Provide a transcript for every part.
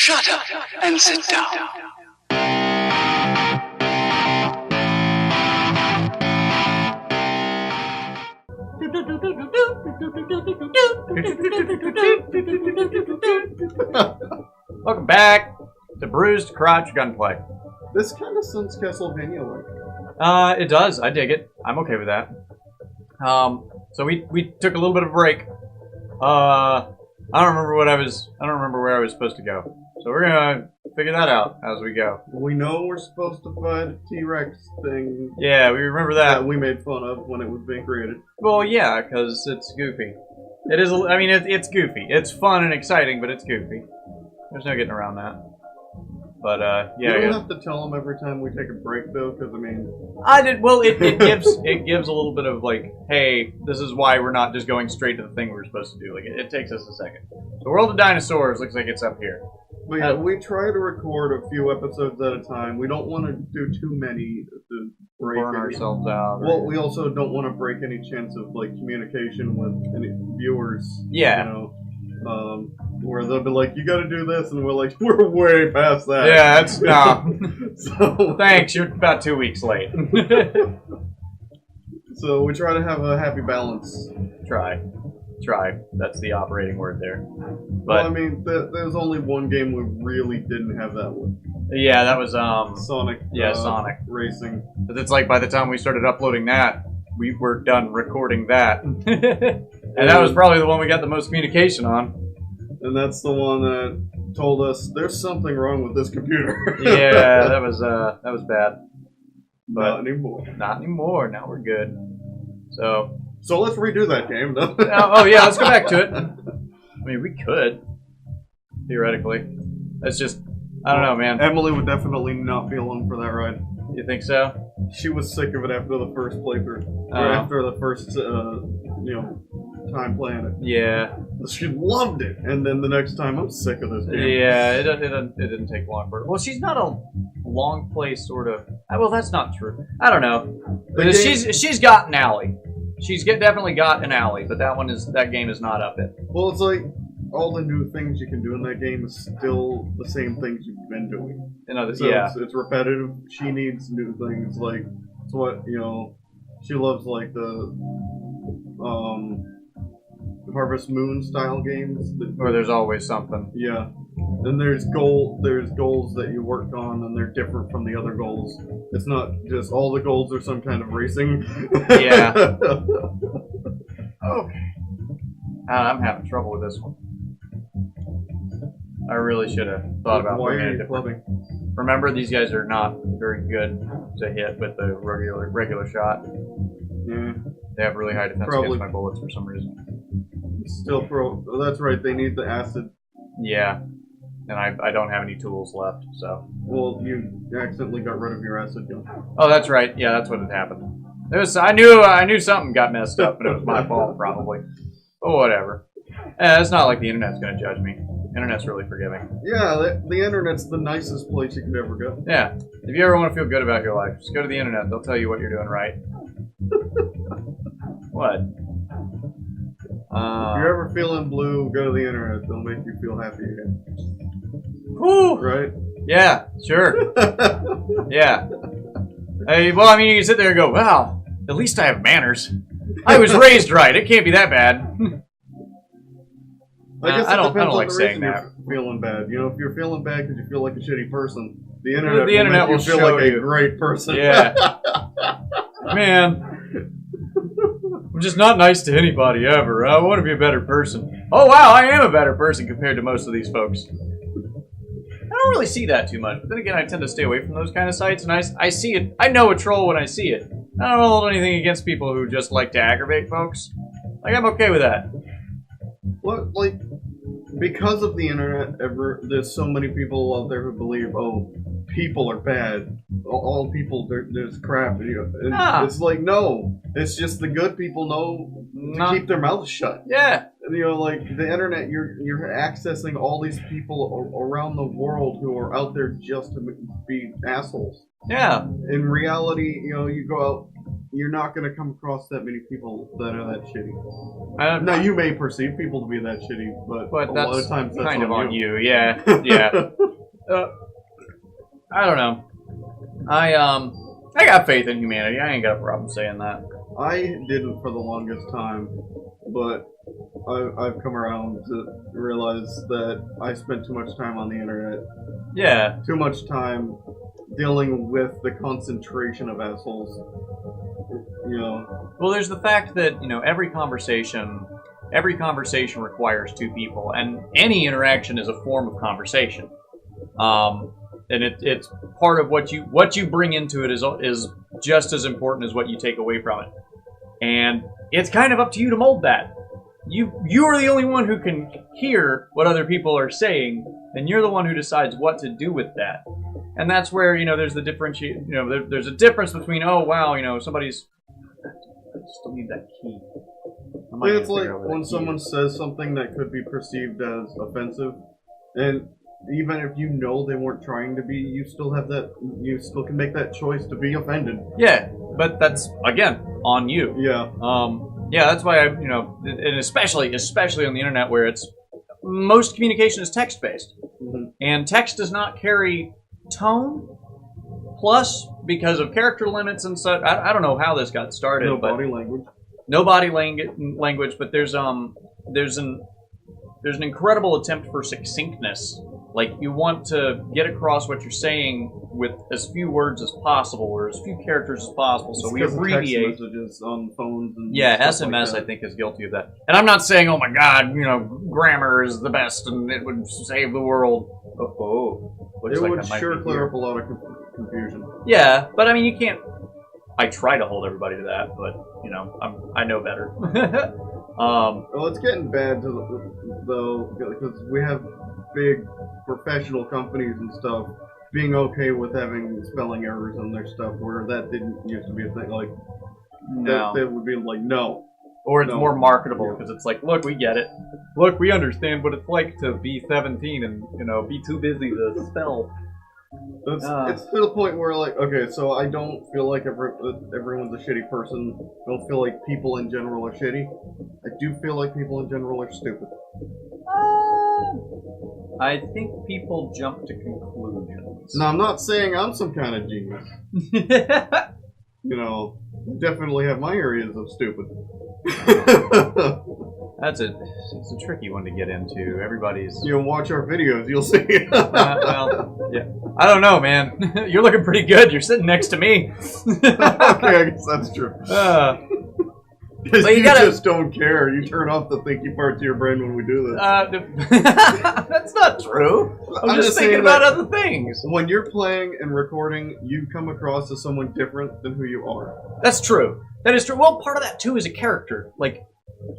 Shut up and sit down. Welcome back to Bruised Crotch Gunplay. This kind of sounds Castlevania-like. It does. I dig it. I'm okay with that. So we took a little bit of a break. I don't remember where I was supposed to go. So we're gonna figure that out as we go. We know we're supposed to fight a T-Rex thing. Yeah, we remember that. We made fun of when it was being created. Well, yeah, because it's goofy. It is. I mean, it's goofy. It's fun and exciting, but it's goofy. There's no getting around that. But yeah, you don't have to tell them every time we take a break, though, because I mean, I did. Well, it gives a little bit of like, hey, this is why we're not just going straight to the thing we're supposed to do. Like, it takes us a second. The World of Dinosaurs looks like it's up here. But yeah, we try to record a few episodes at a time. We don't want to do too many to Burn ourselves out. Well, we also don't want to break any chance of like communication with any viewers. Yeah. You know, where they'll be like, "You got to do this," and we're like, "We're way past that." Yeah, that's no. So thanks. You're about 2 weeks late. So we try to have a happy balance. Try. That's the operating word there. But Well, I mean, there's only one game we really didn't have that with. yeah, that was Sonic. Sonic Racing. But it's like by the time we started uploading that, we were done recording that, and that was probably the one we got the most communication on. And that's the one that told us there's something wrong with this computer. Yeah, that was bad. But Not anymore. Not anymore. Now we're good. So let's redo that game, though. oh yeah, let's go back to it. I mean, we could theoretically. It's just I don't know, man. Emily would definitely not be along for that ride. You think so? She was sick of it after the first playthrough, or after the first, time playing it. Yeah. She loved it, and then the next time, I'm sick of this game. Yeah, it didn't take long for her. Well, she's not a long play sort of. Well, that's not true. I don't know. But she's got an alley. She's definitely got an alley, but that game is not up it. Well, it's like all the new things you can do in that game is still the same things you've been doing. So yeah. it's repetitive. She needs new things. Like it's what she loves, like the Harvest Moon style games. Where there's always something. Yeah. Then there's goals that you work on, and they're different from the other goals. It's not just all the goals are some kind of racing. Yeah. Okay. I'm having trouble with this one. I really should have thought about Why bringing are it you different. clubbing? Remember, these guys are not very good to hit with the regular shot. Yeah. They have really high defense against my bullets for some reason. Still pro. That's right. They need the acid. Yeah. And I don't have any tools left, so. Well, you accidentally got rid of your acid gun. Oh, that's right. Yeah, that's what had happened. I knew something got messed up, and it was my fault probably. But whatever. It's not like the internet's gonna judge me. Internet's really forgiving. Yeah, the internet's the nicest place you could ever go. Yeah. If you ever want to feel good about your life, just go to the internet. They'll tell you what you're doing right. What? If you're ever feeling blue, go to the internet. They'll make you feel happy again. Whew. Right? Yeah, sure. Yeah. Hey, well, I mean, you can sit there and go, wow, at least I have manners. I was raised right. It can't be that bad. I guess I don't depends on like the saying reason that. you're feeling bad. If you're feeling bad because you feel like a shitty person, the internet will make you feel show like you. a great person. Yeah. Man. I'm just not nice to anybody ever. I want to be a better person. Oh, wow, I am a better person compared to most of these folks. I don't really see that too much. But then again, I tend to stay away from those kind of sites, and I see it. I know a troll when I see it. I don't hold anything against people who just like to aggravate folks. Like, I'm okay with that. Well, like, because of the internet, there's so many people out there who believe, people are bad. All people, there's crap. It's like, no. It's just the good people know to keep their mouths shut. Yeah. Like, the internet, you're accessing all these people around the world who are out there just to be assholes. Yeah. In reality, you go out you're not going to come across that many people that are that shitty. Now, you may perceive people to be that shitty, but a lot of times that's kind of on you. Yeah. I don't know. I got faith in humanity. I ain't got a problem saying that. I didn't for the longest time, but I've come around to realize that I spent too much time on the internet. Yeah. Too much time dealing with the concentration of assholes. You know. Well, there's the fact that, every conversation requires two people, and any interaction is a form of conversation. And it's part of what you bring into it is just as important as what you take away from it. And it's kind of up to you to mold that. You are the only one who can hear what other people are saying, and you're the one who decides what to do with that. And that's where, there's the differentiate. There's a difference between, oh wow, somebody's. I still need that key. It's like when someone says something that could be perceived as offensive, and even if you know they weren't trying to be, you still can make that choice to be offended. Yeah, but that's again on you. Yeah. Yeah, that's why and especially on the internet where most communication is text based, and text does not carry tone. Plus, because of character limits and such, I don't know how this got started. No body language. No body language, but there's an incredible attempt for succinctness. Like, you want to get across what you're saying with as few words as possible, or as few characters as possible, so we abbreviate. Text messages on phones and SMS, like I think, is guilty of that. And I'm not saying, oh my god, grammar is the best and it would save the world. It would sure clear up a lot of confusion. Yeah, but I mean, you can't. I try to hold everybody to that, but I know better. Well, it's getting bad though, because we have big professional companies and stuff being okay with having spelling errors on their stuff, where that didn't used to be a thing. Like, no, they would be like, no. Or it's more marketable because it's like, look, we get it. Look, we understand what it's like to be 17 and be too busy to spell. It's to the point where, like, okay, so I don't feel like everyone's a shitty person. I don't feel like people in general are shitty. I do feel like people in general are stupid. I think people jump to conclusions. Now, I'm not saying I'm some kind of genius. Definitely have my areas of stupid. It's a tricky one to get into. Everybody's. Watch our videos, you'll see. Well, yeah. I don't know, man. You're looking pretty good. You're sitting next to me. Okay, I guess that's true. Because you just don't care. You turn off the thinky parts of your brain when we do this. That's not true. I'm just thinking about other things. When you're playing and recording, you come across as someone different than who you are. That's true. That is true. Well, part of that, too, is a character. Like,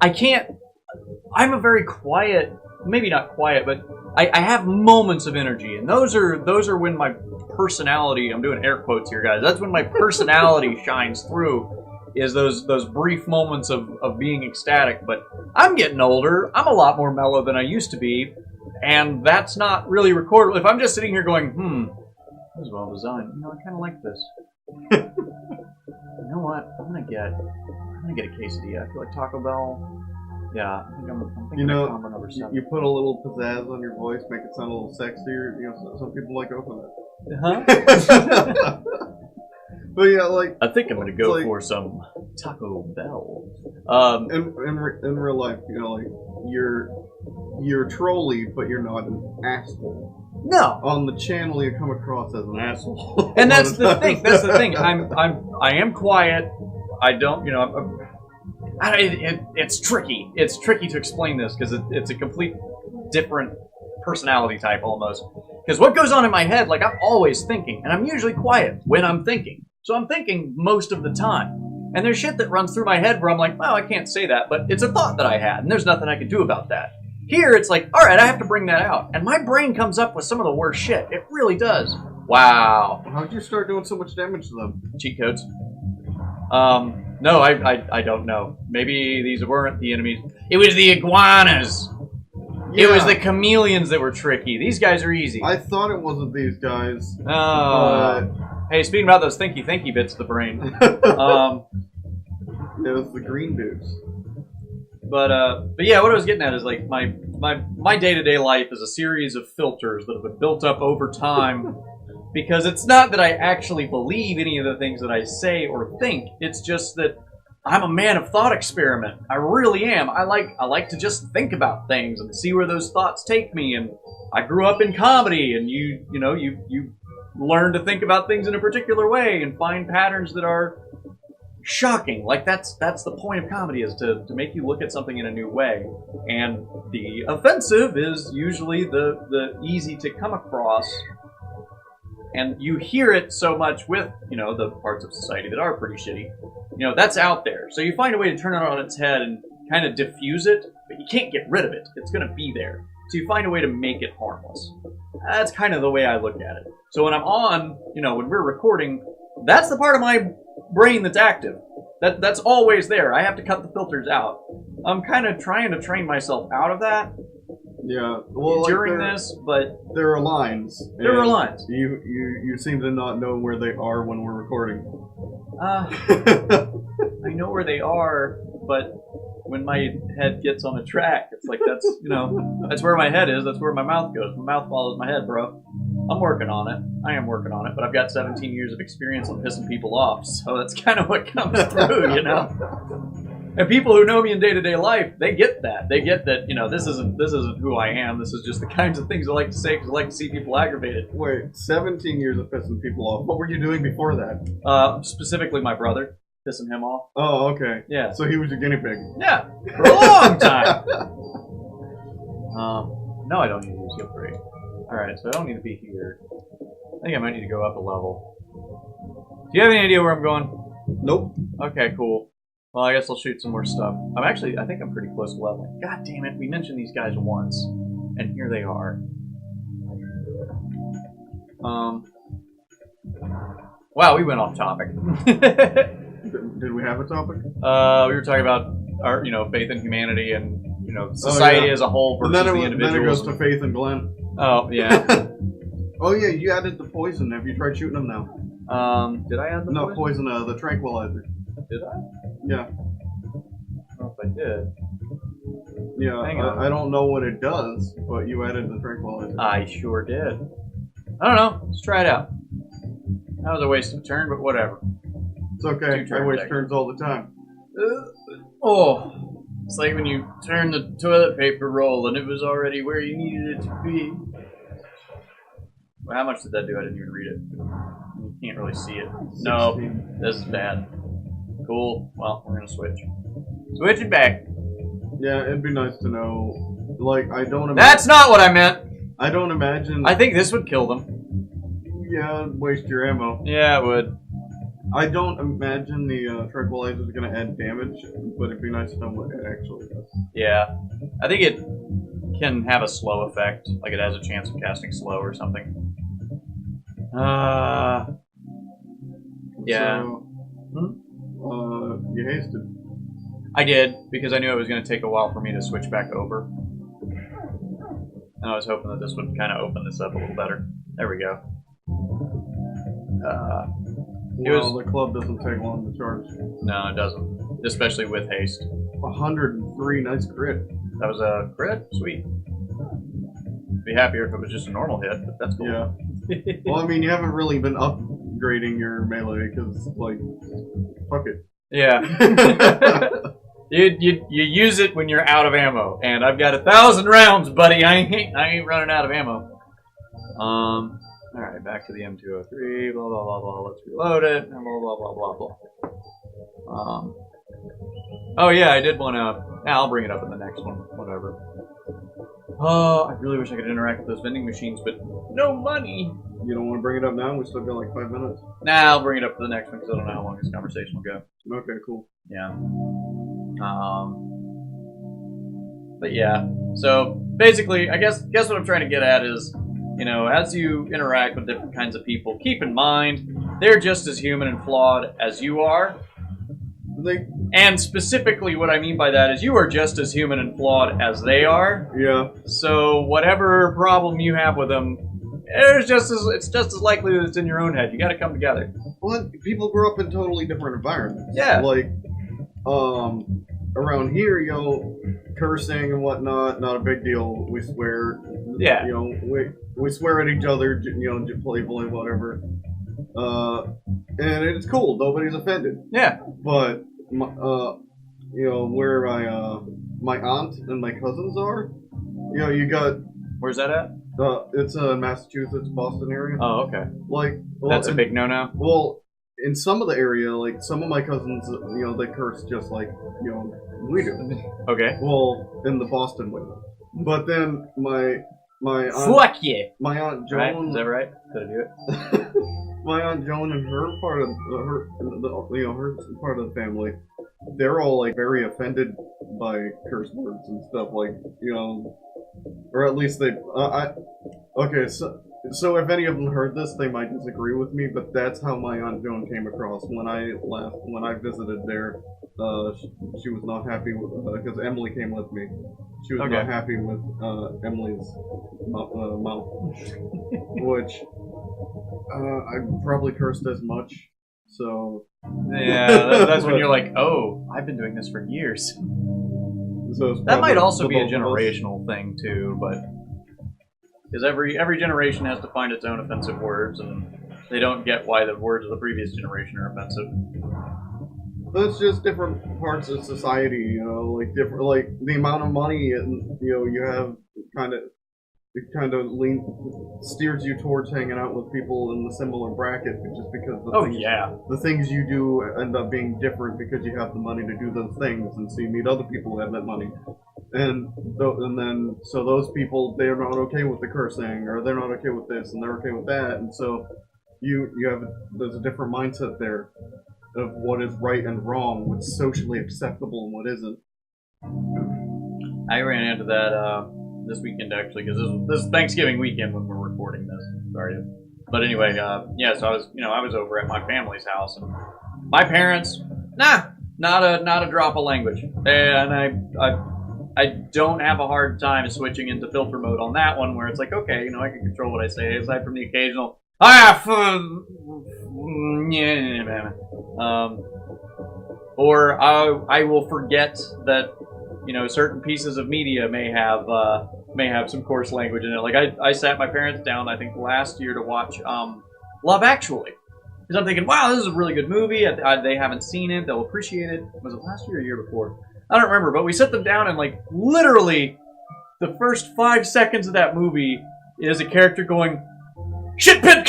I'm a very quiet, maybe not quiet, but I have moments of energy, and those are when my personality, I'm doing air quotes here, guys, that's when my personality shines through, is those brief moments of being ecstatic. But I'm getting older, I'm a lot more mellow than I used to be, and that's not really recordable. If I'm just sitting here going, that was well designed, I kind of like this. You know what, I'm gonna get a quesadilla. I feel like Taco Bell. Yeah, I think I'm thinking of combo number 7. You put a little pizzazz on your voice, make it sound a little sexier. Some people like open it. Huh? But yeah, like, I think I'm gonna go for some Taco Bell. In real life, like, you're trolly, but you're not an asshole. No. On the channel, you come across as an asshole. And that's the thing. That's the thing. I am quiet. I don't. It's tricky. It's tricky to explain this because it's a complete different personality type almost. Because what goes on in my head, like, I'm always thinking, and I'm usually quiet when I'm thinking. So I'm thinking most of the time. And there's shit that runs through my head where I'm like, well, I can't say that, but it's a thought that I had, and there's nothing I can do about that. Here, it's like, all right, I have to bring that out. And my brain comes up with some of the worst shit. It really does. Wow. How'd you start doing so much damage to them? Cheat codes. No, I don't know. Maybe these weren't the enemies. It was the iguanas. Yeah. It was the chameleons that were tricky. These guys are easy. I thought it wasn't these guys. Oh. Hey, speaking about those thinky bits of the brain. It was the green dudes. But yeah, what I was getting at is like my day-to-day life is a series of filters that have been built up over time. Because it's not that I actually believe any of the things that I say or think. It's just that I'm a man of thought experiment. I really am. I like to just think about things and see where those thoughts take me. And I grew up in comedy, and you learn to think about things in a particular way and find patterns that are shocking. Like that's the point of comedy, is to make you look at something in a new way. And the offensive is usually the easy to come across. And you hear it so much with, the parts of society that are pretty shitty. That's out there. So you find a way to turn it on its head and kind of diffuse it, but you can't get rid of it. It's going to be there. So you find a way to make it harmless. That's kind of the way I look at it. So when I'm on, when we're recording, that's the part of my brain that's active. That's always there. I have to cut the filters out. I'm kind of trying to train myself out of that. Yeah, well, during this, but there are lines. There are lines. You seem to not know where they are when we're recording. I know where they are, but when my head gets on a track, it's like that's where my head is. That's where my mouth goes. My mouth follows my head, bro. I'm working on it. I am working on it, but I've got 17 years of experience on pissing people off, so that's kind of what comes through, And people who know me in day-to-day life, they get that. They get that, this isn't who I am. This is just the kinds of things I like to say because I like to see people aggravated. Wait, 17 years of pissing people off. What were you doing before that? Specifically my brother, pissing him off. Oh, okay. Yeah. So he was your guinea pig. Yeah, for a long time. No, I don't need to use skill 3. Alright, so I don't need to be here. I think I might need to go up a level. Do you have any idea where I'm going? Nope. Okay, cool. Well, I guess I'll shoot some more stuff. I think I'm pretty close to leveling. God damn it, we mentioned these guys once, and here they are. Wow, we went off topic. Did we have a topic? We were talking about our, faith in humanity and, society as a whole versus the individuals. Then it goes to Faith and Glenn. Oh, yeah. Oh, yeah, you added the poison. Have you tried shooting them now? Did I add the poison? No, poison, the tranquilizer. Did I? Yeah. I don't know if I did. Yeah, I don't know what it does, but you added the tranquilizer. I sure did. I don't know. Let's try it out. That was a waste of a turn, but whatever. It's okay. I waste turns all the time. It's like when you turn the toilet paper roll and it was already where you needed it to be. Well, how much did that do? I didn't even read it. You can't really see it. 16. No, this is bad. Cool. Well, we're gonna switch. Switch it back. Yeah, it'd be nice to know. Like, I don't imagine... That's not what I meant! I don't imagine... I think this would kill them. Yeah, waste your ammo. Yeah, it would. I don't imagine the tranquilizer is going to add damage, but it'd be nice to know what it actually does. Yeah. I think it can have a slow effect. Like, it has a chance of casting slow or something. Yeah. So, you hasted. I did, because I knew it was going to take a while for me to switch back over. And I was hoping that this would kind of open this up a little better. There we go. The club doesn't take long to charge. No, it doesn't. Especially with haste. 103, nice crit. That was a crit? Sweet. Be happier if it was just a normal hit, but that's cool. Yeah. Well, I mean, you haven't really been upgrading your melee, because, like, fuck it. Yeah. You use it when you're out of ammo, and I've got 1,000 rounds, buddy. I ain't running out of ammo. All right, back to the M203. Blah blah blah blah. Let's reload it. And blah blah blah blah blah. Oh yeah, I did want to. I'll bring it up in the next one. Whatever. Oh, I really wish I could interact with those vending machines, but no money. You don't want to bring it up now? We still got like 5 minutes. Nah, I'll bring it up for the next one because I don't know how long this conversation will go. Okay, cool. Yeah. But yeah. So basically, I guess what I'm trying to get at is, as you interact with different kinds of people, keep in mind they're just as human and flawed as you are. And specifically what I mean by that is you are just as human and flawed as they are. Yeah. So whatever problem you have with them, it's just as likely that it's in your own head. You got to come together. Well, people grow up in totally different environments. Yeah. Like, around here, cursing and whatnot, not a big deal. We swear. Yeah. We swear at each other, playfully, whatever. And it's cool. Nobody's offended. Yeah. But, where my aunt and my cousins are, you got... Where's that at? It's Massachusetts, Boston area. Oh, okay. That's a big no-no? Well, in some of the area, some of my cousins, they curse just like, we do. Okay. Well, in the Boston way. But then my aunt... Fuck yeah! My Aunt Joan... Right? Is that right? Did I do it? My Aunt Joan and her part of her part of the family, they're all very offended by curse words and stuff, or at least they. Okay, so if any of them heard this, they might disagree with me, but that's how my Aunt Joan came across when I visited there. She was not happy because Emily came with me. She was not happy with Emily's mouth, which I probably cursed as much. So yeah, that's when you're like, oh, I've been doing this for years. So that might also be a generational thing too, but because every generation has to find its own offensive words, and they don't get why the words of the previous generation are offensive. That's just different parts of society, different, the amount of money, you have kind of steers you towards hanging out with people in the similar bracket, just because the things you do end up being different because you have the money to do those things, and so you meet other people who have that money, and then those people, they're not okay with the cursing, or they're not okay with this, and they're okay with that, and so there's a different mindset there of what is right and wrong, what's socially acceptable and what isn't. I ran into that this weekend, actually, because this is Thanksgiving weekend when we're recording this. Sorry. But anyway, so I was over at my family's house, and my parents, not a drop of language, and I don't have a hard time switching into filter mode on that one, where it's like, okay, I can control what I say, aside from the occasional or I will forget that certain pieces of media may have some coarse language in it. Like I sat my parents down, I think last year, to watch Love Actually, because I'm thinking, wow, this is a really good movie. They haven't seen it, they'll appreciate it. Was it last year or the year before? I don't remember, but we sit them down, and literally the first 5 seconds of that movie is a character going, shit piss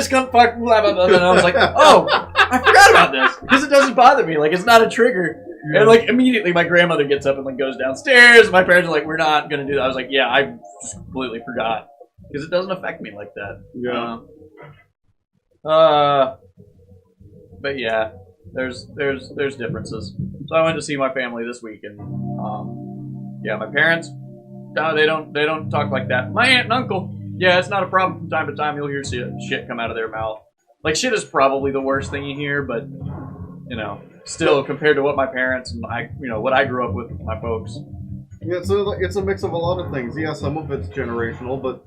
cunt fuck blah blah blah, and I was like, oh, I forgot about this, because it doesn't bother me, it's not a trigger. Yeah. And immediately my grandmother gets up and goes downstairs, and my parents are like, we're not gonna do that. I was like, yeah, I just completely forgot, because it doesn't affect me like that. Yeah. But yeah, there's differences. So I went to see my family this week, and my parents, they don't talk like that. My aunt and uncle, yeah, it's not a problem. From time to time, you'll hear shit come out of their mouth. Shit is probably the worst thing you hear, but still, compared to what my parents and what I grew up with my folks. Yeah, so it's a mix of a lot of things. Yeah, some of it's generational, but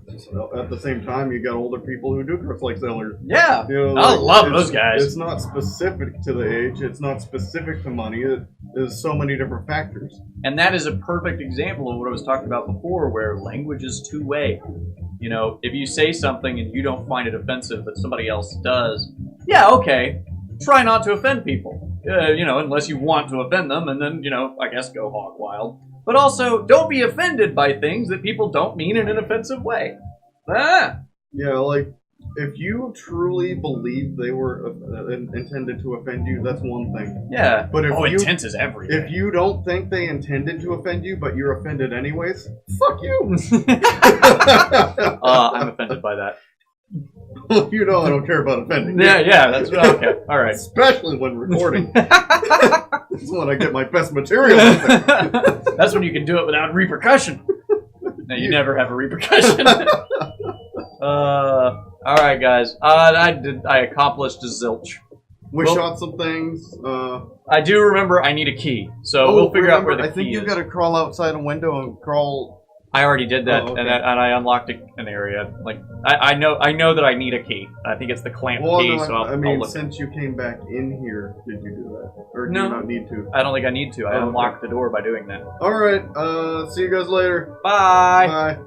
at the same time, you got older people who do curse like sailors. Yeah, I love those guys. It's not specific to the age. It's not specific to money. There's so many different factors. And that is a perfect example of what I was talking about before, where language is two-way. If you say something and you don't find it offensive, but somebody else does, yeah, okay, try not to offend people. Unless you want to offend them, and then, I guess go hog wild. But also, don't be offended by things that people don't mean in an offensive way. Yeah, if you truly believe they were intended to offend you, that's one thing. Yeah, but intent is everything. If you don't think they intended to offend you, but you're offended anyways, fuck you! I'm offended by that. Well, I don't care about offending. Yeah, that's okay. All right. Especially when recording. That's when I get my best material. That's when you can do it without repercussion. No, you never have a repercussion. All right, guys. I accomplished a zilch. We shot some things. I do remember I need a key, so we'll figure out where the key is. I think you got to crawl outside a window and crawl I already did that, Oh, okay. and I unlocked an area. Like I know that I need a key. I think it's the clamp Well, key. no, So I I'll mean, look. since you came back in here, did you do that, or do No. you not need to? I don't think I need to. I Oh, unlocked the door by doing that. All right. See you guys later. Bye. Bye.